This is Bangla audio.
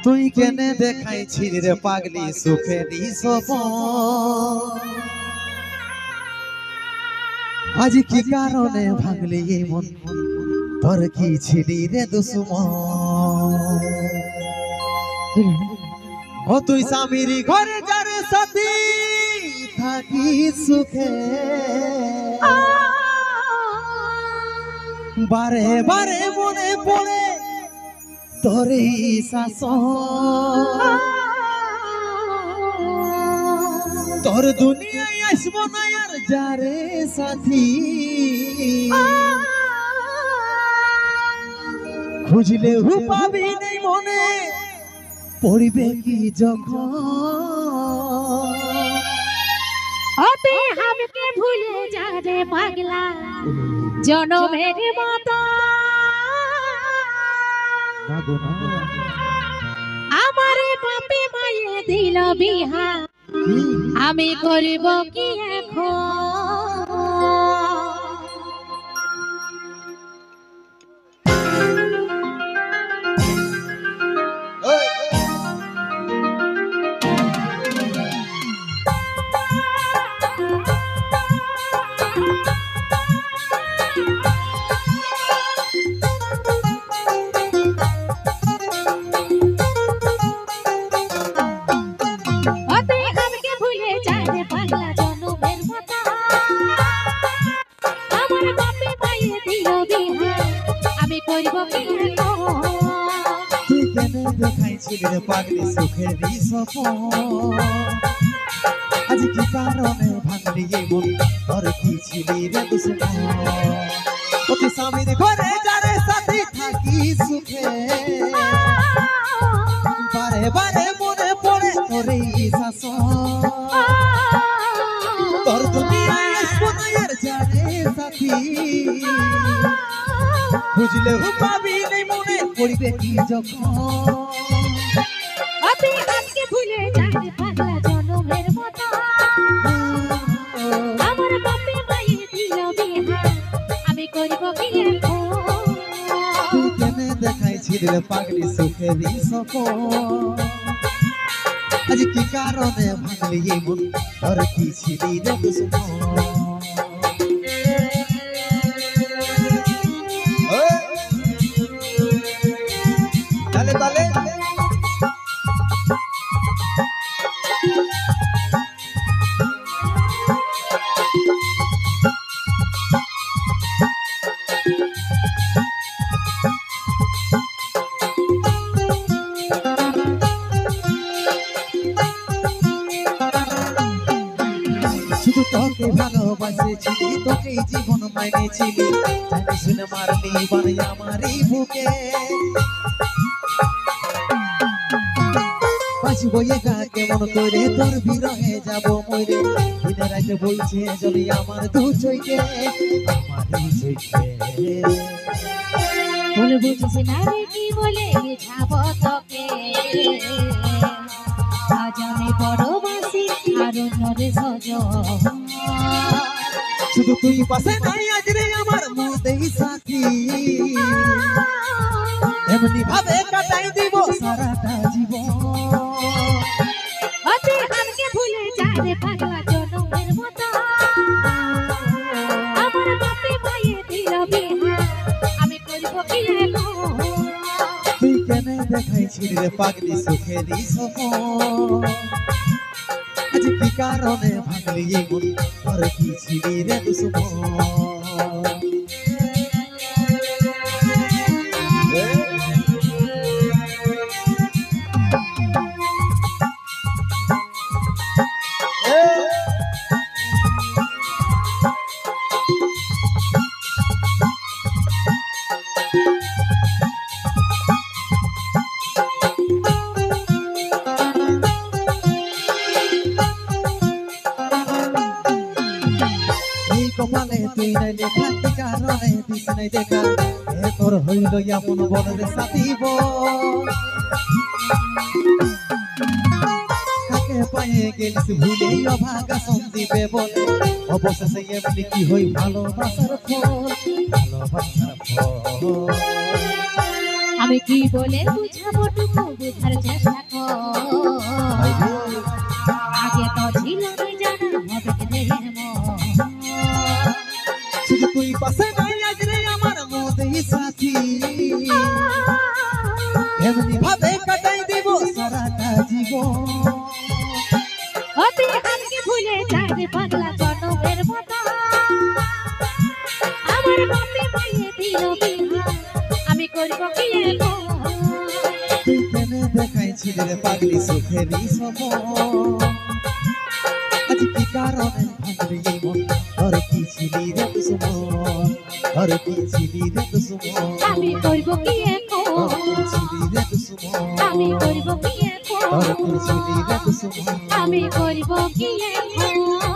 তুই কেনে দেখাইছিস রে পাগলি সুখেরই সপন আজ কি কারণে ভাগলি মন তোর কি ছিলি রে দুশ্মন ও তুই স্বামীর ঘরে যার সাথী থাকি সুখে বারে বারে মনে পড়ে তোরে শাসন তোর দুনিয়ায় আসব না আর যারে সাথী খুঁজলে হু পাবি নেই মনে পড়বে কি যখন ওতে আমাকে ভুলে যা রে পাগলা জনমের মতো আমার বাপে মায়ে দিল বিহা আমি করিব কি এখন দেখাইছিলি পাগলি সুখেরই সপন আজ কি কারণে ভাঙলি মন তোর কি ছিলি রে দুশ্মন ও তুই স্বামীর ঘরে যারে সাথী থাকি সুখে বারে বারে মনে পড়ে তোরে শাসন তোর দুনিয়ায় আসবো না আর যারে সাথী খুঁজলে পাবি নেই মনে পড়বে কি যখন আপনি আজকে ভুলে যান পাগলা জনমের মতো আমার বাপে মায়ে দিল বিহা আমি করিব কি এখন তুই কেনে দেখাইছিস রে পাগলি সুখেরই সপন আজ কি কারণে ভাঙলি মন তোর কি ছিলি রে দুশ্মন শুধু তোকে ভালোবাসেছিলি তোকেই জীবন মাইনেছিলি জানি শুনে মারলি বাড়ি আমারই বুকে বাঁচবো একা কেমন করে তোর বিরহে যাব মরে দিনে রাতে বইছে জলি আমার দু চোখে বলে বুঝিস না রে কি বলে যাব তোকে আজ আমি বড় বাসি আর অন্যরে সজন শুধু তুই পাশে নাই আজ রে আমার মতেই সাথী এমনি ভাবে কাটাই দিব সারাটা জীবন ওতে আমাকে ভুলে যা রে পাগলা জনমের মতো আমার বাপে মায়ে দিল বিহা আমি করিব কি এখন তুই কেনে দেখাইছিস রে পাগলি সুখেরই সপন আজ কি কারণে ভাঙলি মন তোর কি ছিলি রে দুশ্মন কপালে তুই নাই লেখা কি কারণে দিস নাই দেখা এ তোর হইল আপন বলরে সাথীব কাকে পায়ে গেলিস ভুলে অভাগা সন্দীপে বলে অবশেষে এমনি কি হই ভালোবাসার ফল আমি কি বলে বুঝাবো টুকু বুঝার চেষ্টা কর আগে তো ছিল না জানা হবে কি দেহের মন শুধু তুই পাশে নাই আজ রে আমার মতেই সাথী এমনি ভাবে কাটাই দিব সারাটা জীবন অতি আমাকে ভুলে যায় পাগলা জনমের মতো আমার বাপে মায়ে দিল বিহা আমি করব কি এখন তুই কেন দেখাইছিলি রে পাগলি সুখেরই সময় আজ কি কারণে ভাঙলি এই মন তোর কি ছিলি রে দুশ্মন তোর কি ছিলি রে দুশ্মন আমি করব কি এখন তোর কি ছিলি রে দুশ্মন আমি করব কি এখন তোর কি ছিলি রে দুশ্মন আমি করব কি এখন